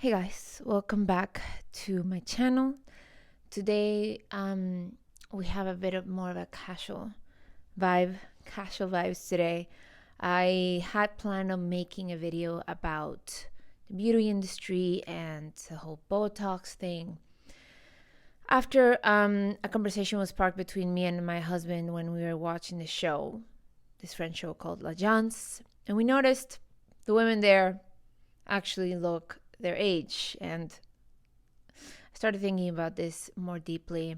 Hey guys, welcome back to my channel. Today we have a bit of more of a casual vibes today. I had planned on making a video about the beauty industry and the whole Botox thing. After a conversation was sparked between me and my husband when we were watching this French show called La Jance, and we noticed the women there actually look their age, and I started thinking about this more deeply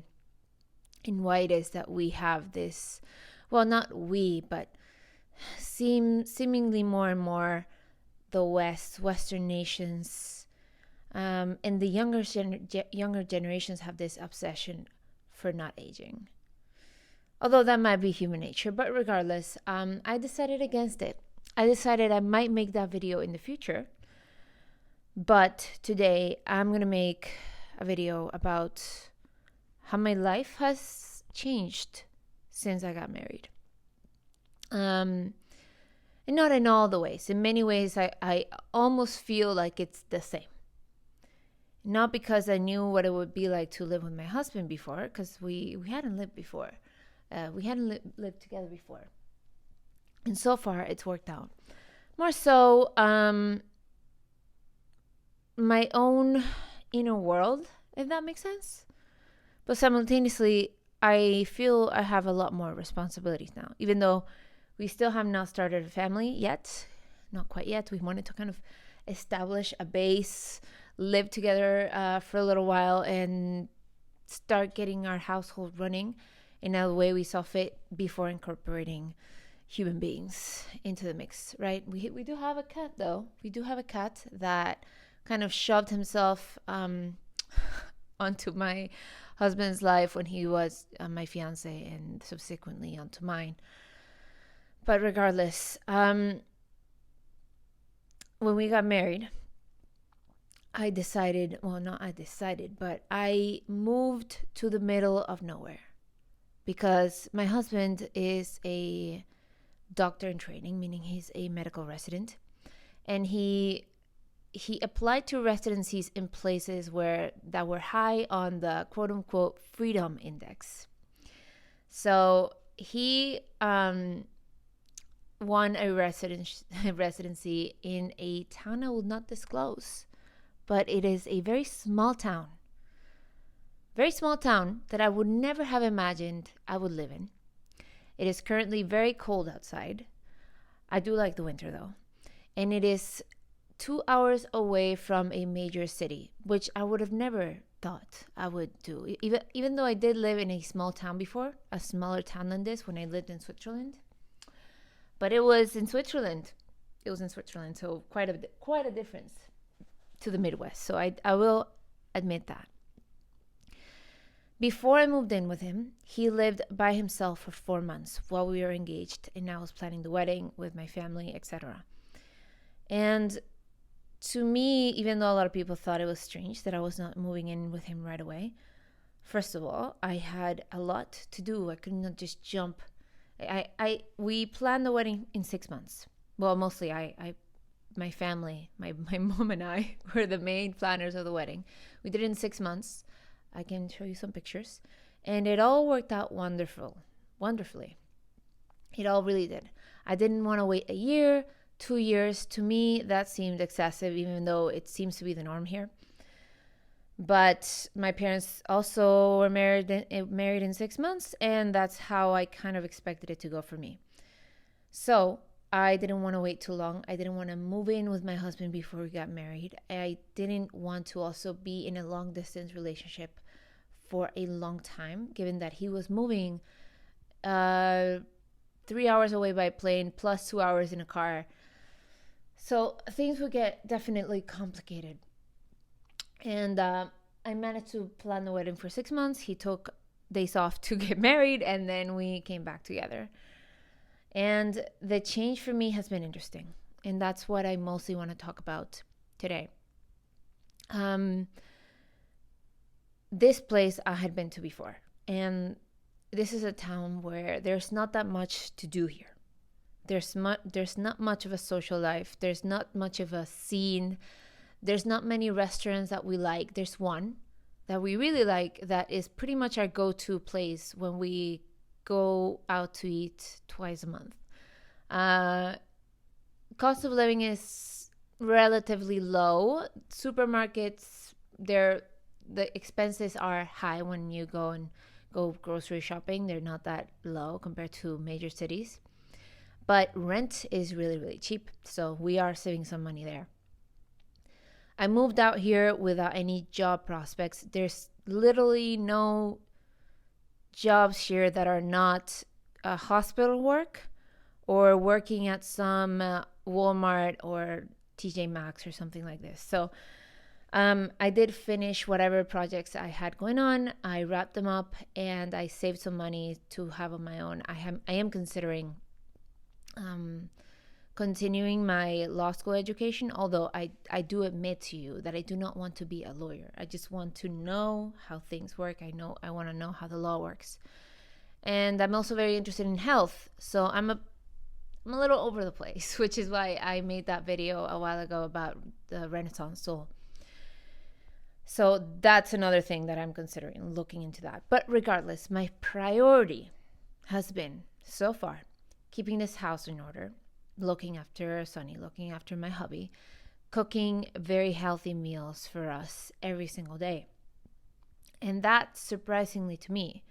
in why it is that we have this, well, not we, but seemingly more and more the Western nations, and the younger generations have this obsession for not aging. Although that might be human nature, but regardless, I decided against it. I decided I might make that video in the future. But today I'm going to make a video about how my life has changed since I got married. And not in all the ways. In many ways, I almost feel like it's the same. Not because I knew what it would be like to live with my husband before, because we hadn't lived before. We hadn't lived together before. And so far, it's worked out. More so, my own inner world, if that makes sense. But simultaneously, I feel I have a lot more responsibilities now, even though we still have not started a family yet. Not quite yet. We wanted to kind of establish a base, live together for a little while, and start getting our household running in a way we saw fit before incorporating human beings into the mix, right? We do have a cat, though. We do have a cat that kind of shoved himself onto my husband's life when he was my fiance, and subsequently onto mine. But regardless, when we got married, I moved to the middle of nowhere because my husband is a doctor in training, meaning he's a medical resident, and he applied to residencies in places that were high on the quote unquote freedom index. So he won a residency in a town I will not disclose, but it is a very small town that I would never have imagined I would live in. It is currently very cold outside. I do like the winter though. And it is 2 hours away from a major city, which I would have never thought I would do. Even though I did live in a small town before, a smaller town than this when I lived in Switzerland. But it was in Switzerland. So quite a difference to the Midwest. So I will admit that. Before I moved in with him, he lived by himself for 4 months while we were engaged, and I was planning the wedding with my family, etc. And to me, even though a lot of people thought it was strange that I was not moving in with him right away, first of all, I had a lot to do. I could not just jump. We planned the wedding in 6 months. Well, mostly my family, my mom and I were the main planners of the wedding. We did it in 6 months. I can show you some pictures. And it all worked out wonderfully. It all really did. I didn't want to wait a year, 2 years. To me, that seemed excessive, even though it seems to be the norm here. But my parents also were married in 6 months, and that's how I kind of expected it to go for me. So I didn't want to wait too long. I didn't want to move in with my husband before we got married. I didn't want to also be in a long distance relationship for a long time, given that he was moving 3 hours away by plane plus 2 hours in a car. So things would get definitely complicated. And I managed to plan the wedding for 6 months. He took days off to get married, and then we came back together. And the change for me has been interesting. And that's what I mostly want to talk about today. This place I had been to before. And this is a town where there's not that much to do here. There's not much of a social life. There's not much of a scene. There's not many restaurants that we like. There's one that we really like that is pretty much our go-to place when we go out to eat twice a month. Cost of living is relatively low. Supermarkets, the expenses are high when you go grocery shopping. They're not that low compared to major cities. But rent is really, really cheap. So we are saving some money there. I moved out here without any job prospects. There's literally no jobs here that are not hospital work or working at some Walmart or TJ Maxx or something like this. So I did finish whatever projects I had going on. I wrapped them up and I saved some money to have on my own. I am considering continuing my law school education, although I do admit to you that I do not want to be a lawyer. I just want to know how things work. I want to know how the law works. And I'm also very interested in health. So I'm a little over the place, which is why I made that video a while ago about the Renaissance soul. So that's another thing that I'm considering, looking into that. But regardless, my priority has been so far keeping this house in order, looking after Sonny, looking after my hubby, cooking very healthy meals for us every single day. And that, surprisingly to me,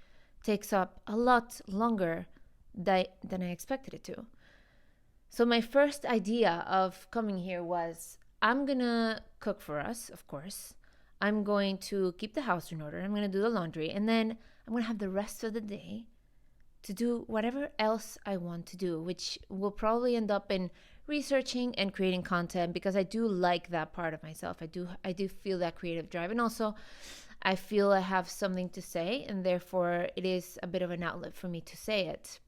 takes up a lot longer than I expected it to. So my first idea of coming here was, I'm going to cook for us, of course. I'm going to keep the house in order. I'm going to do the laundry. And then I'm going to have the rest of the day to do whatever else I want to do, which will probably end up in researching and creating content, because I do like that part of myself. I do feel that creative drive. And also I feel I have something to say, and therefore it is a bit of an outlet for me to say it.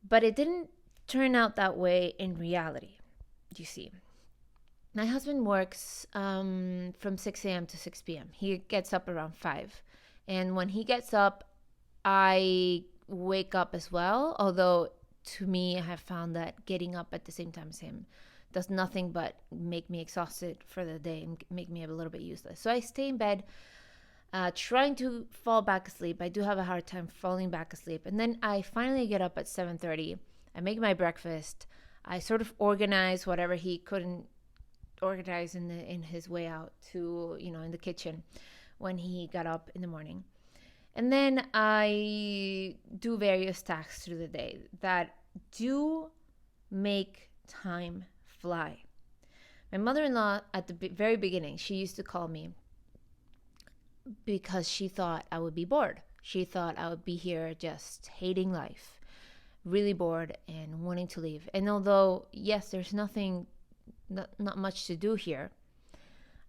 But it didn't turn out that way in reality, you see. My husband works from 6 a.m. to 6 p.m. He gets up around 5. And when he gets up, I wake up as well. Although to me, I have found that getting up at the same time as him does nothing but make me exhausted for the day and make me a little bit useless. So I stay in bed trying to fall back asleep. I do have a hard time falling back asleep. And then I finally get up at 7:30. I make my breakfast. I sort of organize whatever he couldn't organize in his way out to, in the kitchen when he got up in the morning. And then I do various tasks through the day that do make time fly. My mother-in-law, at the very beginning, she used to call me because she thought I would be bored. She thought I would be here just hating life, really bored and wanting to leave. And although, yes, there's not much to do here,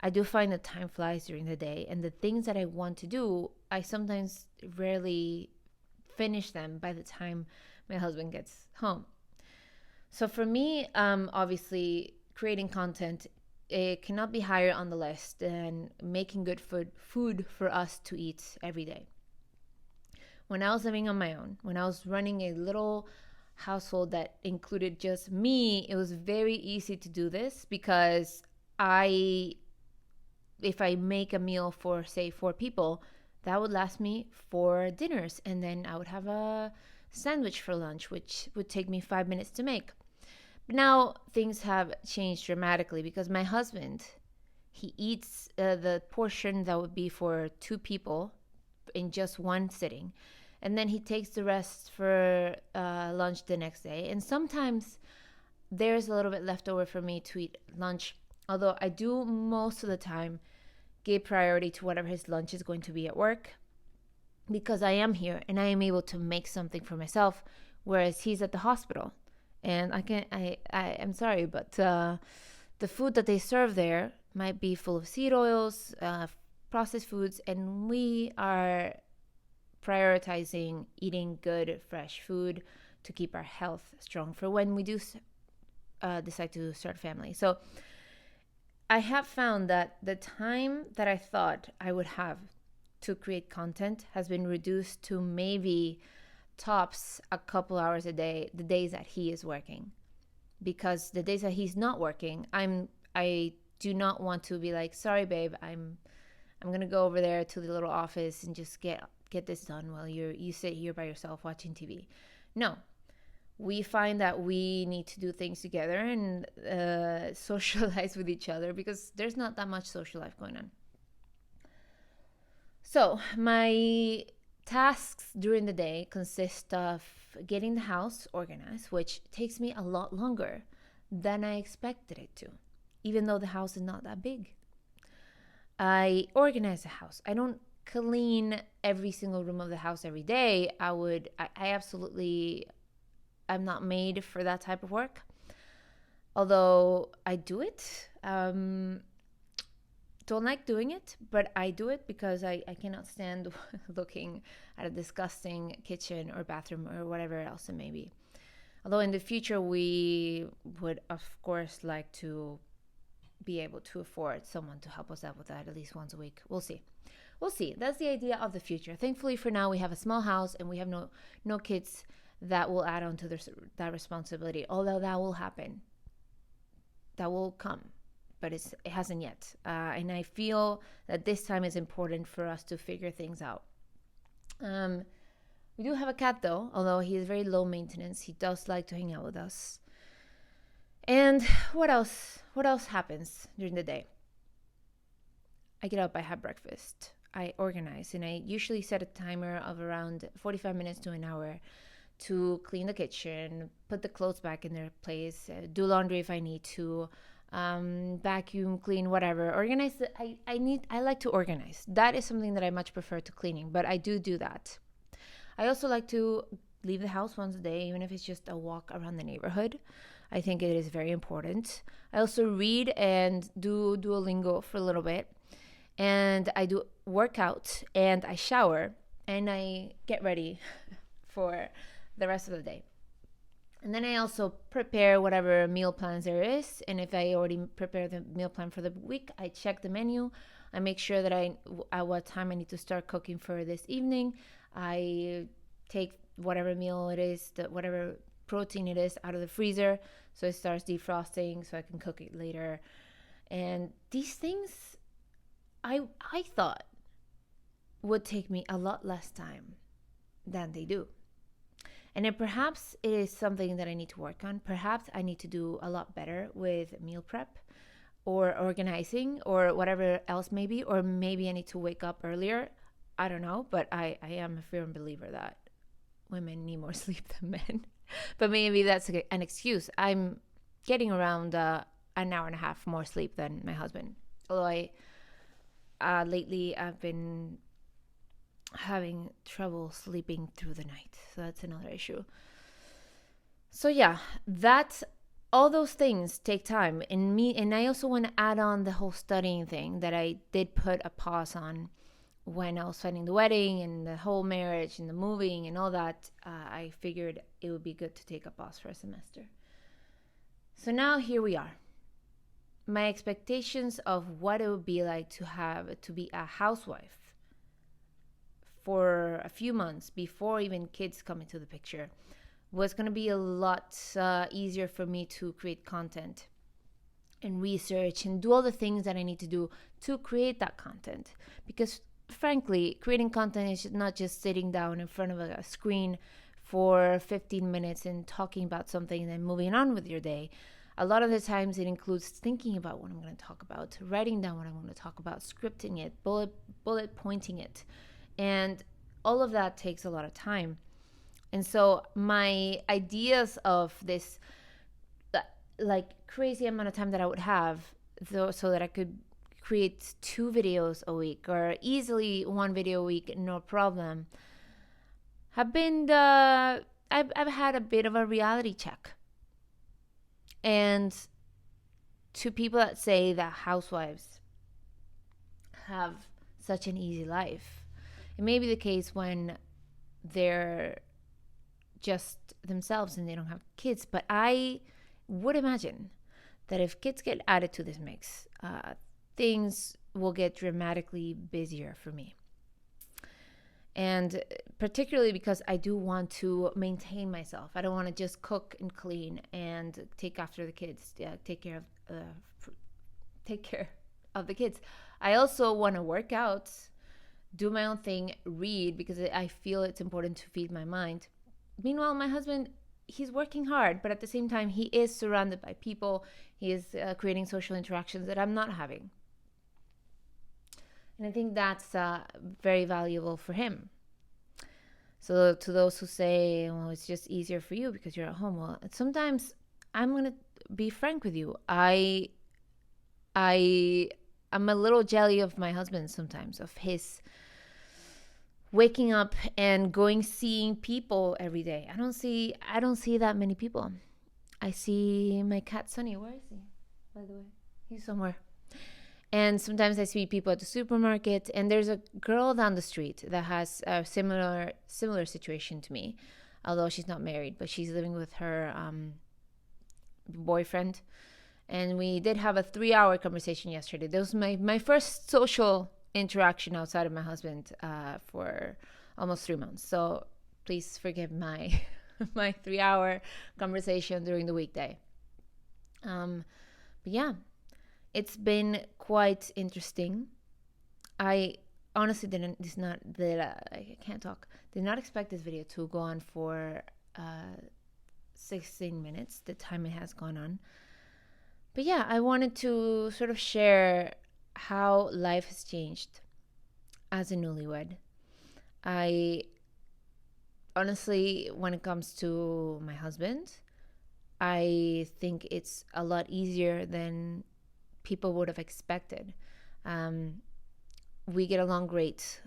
I do find that time flies during the day, and the things that I want to do, I sometimes rarely finish them by the time my husband gets home. So for me, obviously, creating content, it cannot be higher on the list than making good food for us to eat every day. When I was living on my own, when I was running a little household that included just me, it was very easy to do this because if I make a meal for, say, 4 people, that would last me 4 dinners. And then I would have a sandwich for lunch, which would take me 5 minutes to make. But now things have changed dramatically because my husband, he eats the portion that would be for 2 people in just one sitting. And then he takes the rest for lunch the next day. And sometimes there's a little bit left over for me to eat lunch. Although I do most of the time give priority to whatever his lunch is going to be at work, because I am here and I am able to make something for myself, whereas he's at the hospital. And I'm sorry, but the food that they serve there might be full of seed oils, processed foods, and we are prioritizing eating good, fresh food to keep our health strong for when we do decide to start a family. So I have found that the time that I thought I would have to create content has been reduced to maybe tops a couple hours a day, the days that he is working. Because the days that he's not working, I I do not want to be like, sorry, babe, I'm gonna go over there to the little office and just get this done while you sit here by yourself watching TV. No, we find that we need to do things together and socialize with each other, because there's not that much social life going on. So my tasks during the day consist of getting the house organized, which takes me a lot longer than I expected it to, even though the house is not that big. I organize the house. I don't clean every single room of the house every day. I'm not made for that type of work. Although I do it. Don't like doing it, but I do it because I cannot stand looking at a disgusting kitchen or bathroom or whatever else it may be. Although in the future, we would, of course, like to be able to afford someone to help us out with that at least once a week. We'll see. That's the idea of the future. Thankfully, for now, we have a small house and we have no kids that will add on to that responsibility. Although that will happen. That will come. But it hasn't yet. And I feel that this time is important for us to figure things out. We do have a cat, though, although he is very low maintenance. He does like to hang out with us. And what else? What else happens during the day? I get up, I have breakfast, I organize, and I usually set a timer of around 45 minutes to an hour to clean the kitchen, put the clothes back in their place, do laundry if I need to, vacuum, clean, whatever. Organize. I like to organize. That is something that I much prefer to cleaning, but I do that. I also like to leave the house once a day, even if it's just a walk around the neighborhood. I think it is very important. I also read and do Duolingo for a little bit, and I do workout, and I shower, and I get ready for the rest of the day. And then I also prepare whatever meal plans there is. And if I already prepare the meal plan for the week, I check the menu. I make sure that at what time I need to start cooking for this evening. I take whatever meal it is, whatever protein it is, out of the freezer, so it starts defrosting so I can cook it later. And these things I thought would take me a lot less time than they do. And then perhaps it is something that I need to work on. Perhaps I need to do a lot better with meal prep or organizing or whatever else maybe. Or maybe I need to wake up earlier. I don't know. But I am a firm believer that women need more sleep than men. But maybe that's an excuse. I'm getting around an hour and a half more sleep than my husband. Although lately I've been having trouble sleeping through the night, so that's another issue. So yeah, all those things take time. And I also want to add on the whole studying thing that I did put a pause on when I was planning the wedding and the whole marriage and the moving and all that. I figured it would be good to take a pause for a semester. So now here we are. My expectations of what it would be like to be a housewife for a few months before even kids come into the picture was going to be a lot easier for me to create content and research and do all the things that I need to do to create that content. Because frankly, creating content is not just sitting down in front of a screen for 15 minutes and talking about something and then moving on with your day. A lot of the times it includes thinking about what I'm going to talk about, writing down what I'm going to talk about, scripting it, bullet pointing it. And all of that takes a lot of time. And so my ideas of this like crazy amount of time that I would have so that I could create 2 videos a week or easily 1 video a week, no problem, have been I've had a bit of a reality check. And to people that say that housewives have such an easy life, it may be the case when they're just themselves and they don't have kids. But I would imagine that if kids get added to this mix, things will get dramatically busier for me. And particularly because I do want to maintain myself. I don't want to just cook and clean and take after the kids, take care of take care of the kids. I also want to work out, do my own thing, read, because I feel it's important to feed my mind. Meanwhile, my husband, he's working hard, but at the same time, he is surrounded by people. He is creating social interactions that I'm not having. And I think that's very valuable for him. So to those who say, well, it's just easier for you because you're at home. Well, sometimes I'm going to be frank with you. I'm a little jelly of my husband sometimes, of his waking up and going seeing people every day. I don't see that many people. I see my cat Sunny. Where is he? By the way, he's somewhere. And sometimes I see people at the supermarket, and there's a girl down the street that has a similar situation to me, although she's not married, but she's living with her boyfriend. And we did have a 3-hour conversation yesterday. That was my first social interaction outside of my husband for almost 3 months. So please forgive my 3-hour conversation during the weekday. But yeah, it's been quite interesting. I honestly did not expect this video to go on for 16 minutes, the time it has gone on. But yeah, I wanted to sort of share how life has changed as a newlywed. I honestly, when it comes to my husband, I think it's a lot easier than people would have expected. We get along great.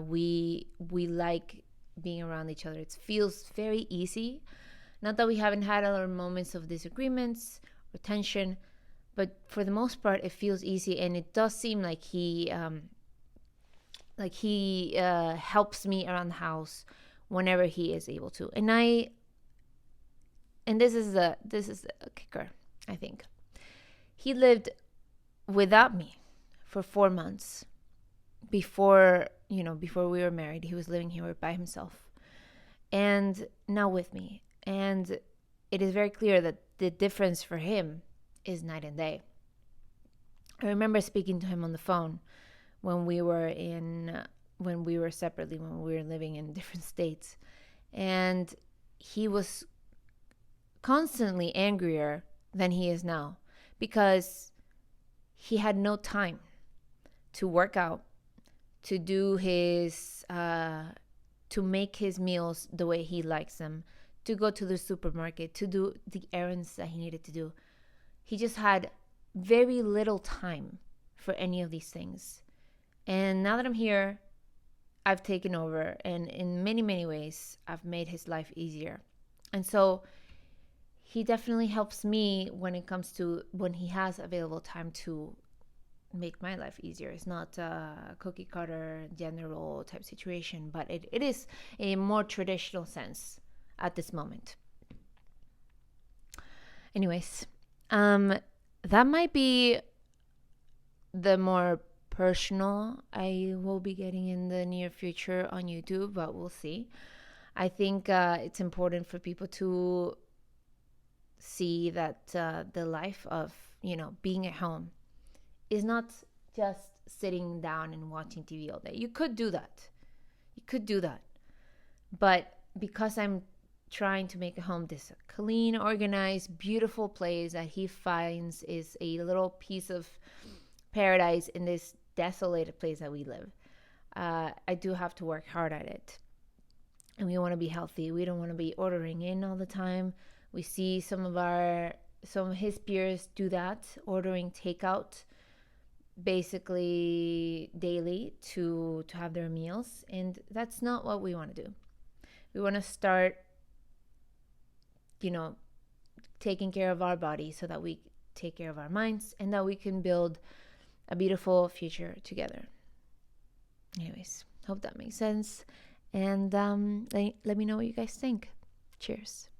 We like being around each other. It feels very easy. Not that we haven't had other moments of disagreements or tension, but for the most part, it feels easy, and it does seem like he helps me around the house whenever he is able to. And this is a kicker, I think. He lived without me for 4 months before we were married. He was living here by himself, and now with me. And it is very clear that the difference for him is night and day. I remember speaking to him on the phone when we were separately, when we were living in different states, and he was constantly angrier than he is now because he had no time to work out, to do his to make his meals the way he likes them, to go to the supermarket, to do the errands that he needed to do. He just had very little time for any of these things. And now that I'm here, I've taken over, and in many, many ways, I've made his life easier. And so he definitely helps me when it comes to when he has available time to make my life easier. It's not a cookie cutter, gender role type situation, but it is a more traditional sense at this moment. Anyways, that might be the more personal I will be getting in the near future on YouTube, but we'll see. I think it's important for people to see that the life of, being at home is not just sitting down and watching TV all day. You could do that. But because I'm trying to make a home this clean, organized, beautiful place that he finds is a little piece of paradise in this desolated place that we live, I do have to work hard at it. And we want to be healthy. We don't want to be ordering in all the time. We see some of his peers do that, ordering takeout basically daily to have their meals, and that's not what we want to do. We want to start taking care of our body so that we take care of our minds and that we can build a beautiful future together. Anyways, hope that makes sense, and let me know what you guys think. Cheers.